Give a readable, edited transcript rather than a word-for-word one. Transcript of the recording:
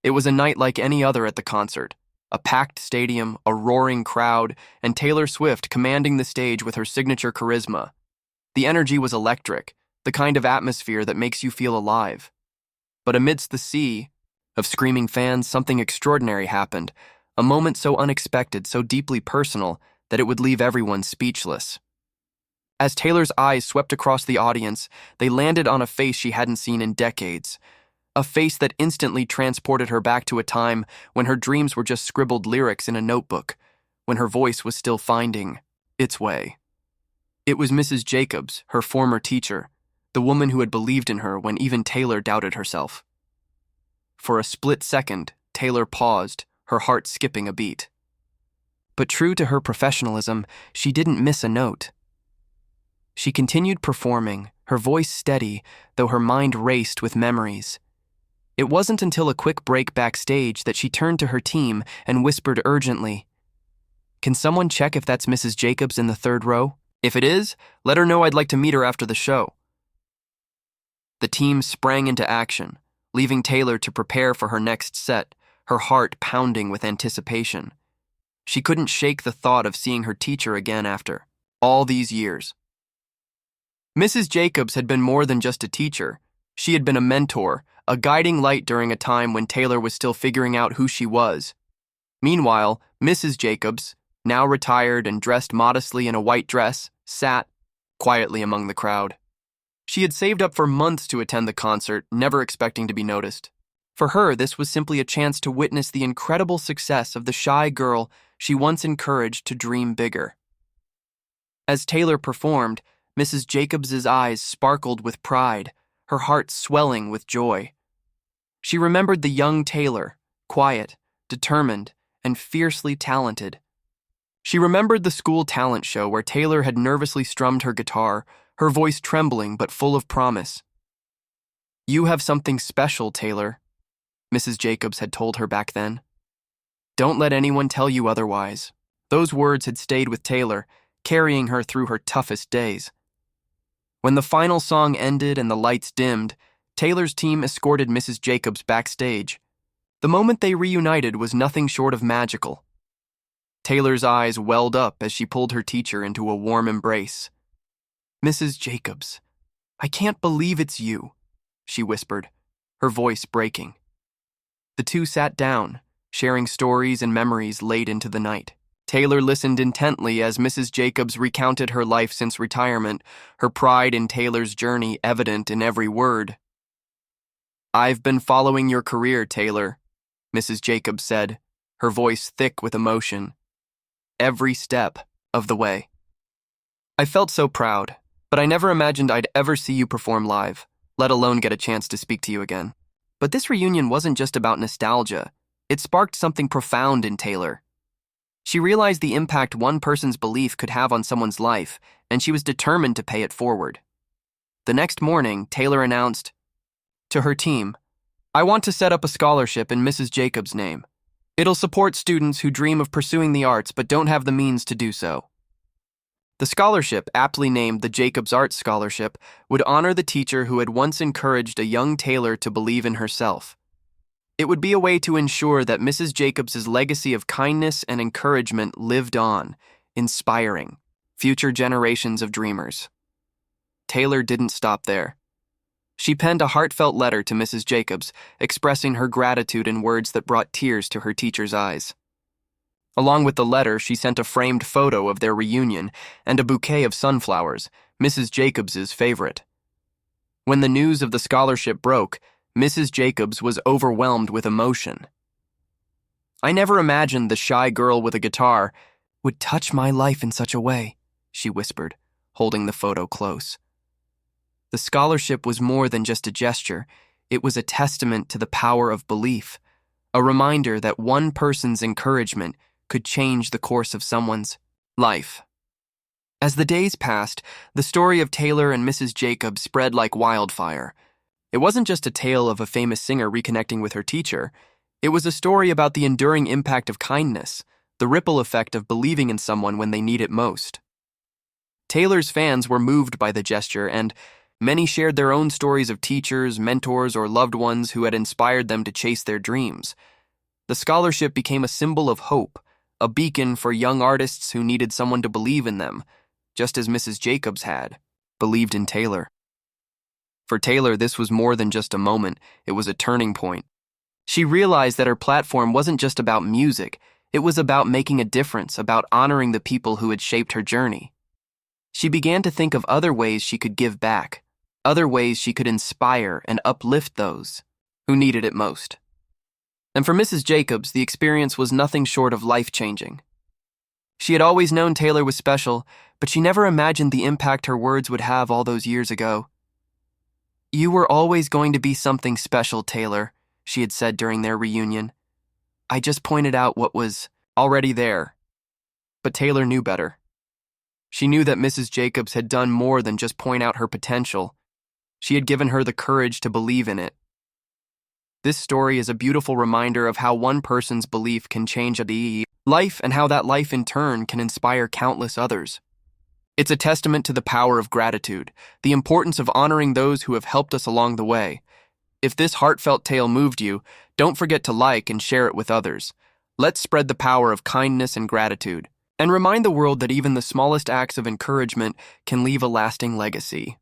It was a night like any other at the concert. A packed stadium, a roaring crowd, and Taylor Swift commanding the stage with her signature charisma. The energy was electric, the kind of atmosphere that makes you feel alive. But amidst the sea of screaming fans, something extraordinary happened, a moment so unexpected, so deeply personal, that it would leave everyone speechless. As Taylor's eyes swept across the audience, they landed on a face she hadn't seen in decades. A face that instantly transported her back to a time when her dreams were just scribbled lyrics in a notebook, when her voice was still finding its way. It was Mrs. Jacobs, her former teacher, the woman who had believed in her when even Taylor doubted herself. For a split second, Taylor paused, her heart skipping a beat. But true to her professionalism, she didn't miss a note. She continued performing, her voice steady, though her mind raced with memories. It wasn't until a quick break backstage that she turned to her team and whispered urgently, "Can someone check if that's Mrs. Jacobs in the third row? If it is, let her know I'd like to meet her after the show." The team sprang into action, leaving Taylor to prepare for her next set, her heart pounding with anticipation. She couldn't shake the thought of seeing her teacher again after all these years. Mrs. Jacobs had been more than just a teacher. She had been a mentor, a guiding light during a time when Taylor was still figuring out who she was. Meanwhile, Mrs. Jacobs, now retired and dressed modestly in a white dress, sat quietly among the crowd. She had saved up for months to attend the concert, never expecting to be noticed. For her, this was simply a chance to witness the incredible success of the shy girl she once encouraged to dream bigger. As Taylor performed, Mrs. Jacobs's eyes sparkled with pride, her heart swelling with joy. She remembered the young Taylor, quiet, determined, and fiercely talented. She remembered the school talent show where Taylor had nervously strummed her guitar, her voice trembling but full of promise. "You have something special, Taylor," Mrs. Jacobs had told her back then. "Don't let anyone tell you otherwise." Those words had stayed with Taylor, carrying her through her toughest days. When the final song ended and the lights dimmed, Taylor's team escorted Mrs. Jacobs backstage. The moment they reunited was nothing short of magical. Taylor's eyes welled up as she pulled her teacher into a warm embrace. "Mrs. Jacobs, I can't believe it's you," she whispered, her voice breaking. The two sat down, sharing stories and memories late into the night. Taylor listened intently as Mrs. Jacobs recounted her life since retirement, her pride in Taylor's journey evident in every word. "I've been following your career, Taylor," Mrs. Jacobs said, her voice thick with emotion. "Every step of the way. I felt so proud, but I never imagined I'd ever see you perform live, let alone get a chance to speak to you again." But this reunion wasn't just about nostalgia. It sparked something profound in Taylor. She realized the impact one person's belief could have on someone's life, and she was determined to pay it forward. The next morning, Taylor announced to her team, "I want to set up a scholarship in Mrs. Jacobs' name. It'll support students who dream of pursuing the arts but don't have the means to do so." The scholarship, aptly named the Jacobs Arts Scholarship, would honor the teacher who had once encouraged a young Taylor to believe in herself. It would be a way to ensure that Mrs. Jacobs's legacy of kindness and encouragement lived on, inspiring future generations of dreamers. Taylor didn't stop there. She penned a heartfelt letter to Mrs. Jacobs, expressing her gratitude in words that brought tears to her teacher's eyes. Along with the letter, she sent a framed photo of their reunion and a bouquet of sunflowers, Mrs. Jacobs's favorite. When the news of the scholarship broke, Mrs. Jacobs was overwhelmed with emotion. "I never imagined the shy girl with a guitar would touch my life in such a way," she whispered, holding the photo close. The scholarship was more than just a gesture. It was a testament to the power of belief, a reminder that one person's encouragement could change the course of someone's life. As the days passed, the story of Taylor and Mrs. Jacobs spread like wildfire. It wasn't just a tale of a famous singer reconnecting with her teacher. It was a story about the enduring impact of kindness, the ripple effect of believing in someone when they need it most. Taylor's fans were moved by the gesture, and Many shared their own stories of teachers, mentors, or loved ones who had inspired them to chase their dreams. The scholarship became a symbol of hope, a beacon for young artists who needed someone to believe in them, just as Mrs. Jacobs had believed in Taylor. For Taylor, this was more than just a moment, it was a turning point. She realized that her platform wasn't just about music, it was about making a difference, about honoring the people who had shaped her journey. She began to think of other ways she could give back, other ways she could inspire and uplift those who needed it most. And for Mrs. Jacobs, the experience was nothing short of life-changing. She had always known Taylor was special, but she never imagined the impact her words would have all those years ago. "You were always going to be something special, Taylor," she had said during their reunion. "I just pointed out what was already there." But Taylor knew better. She knew that Mrs. Jacobs had done more than just point out her potential. She had given her the courage to believe in it. This story is a beautiful reminder of how one person's belief can change a life and how that life in turn can inspire countless others. It's a testament to the power of gratitude, the importance of honoring those who have helped us along the way. If this heartfelt tale moved you, don't forget to like and share it with others. Let's spread the power of kindness and gratitude, and remind the world that even the smallest acts of encouragement can leave a lasting legacy.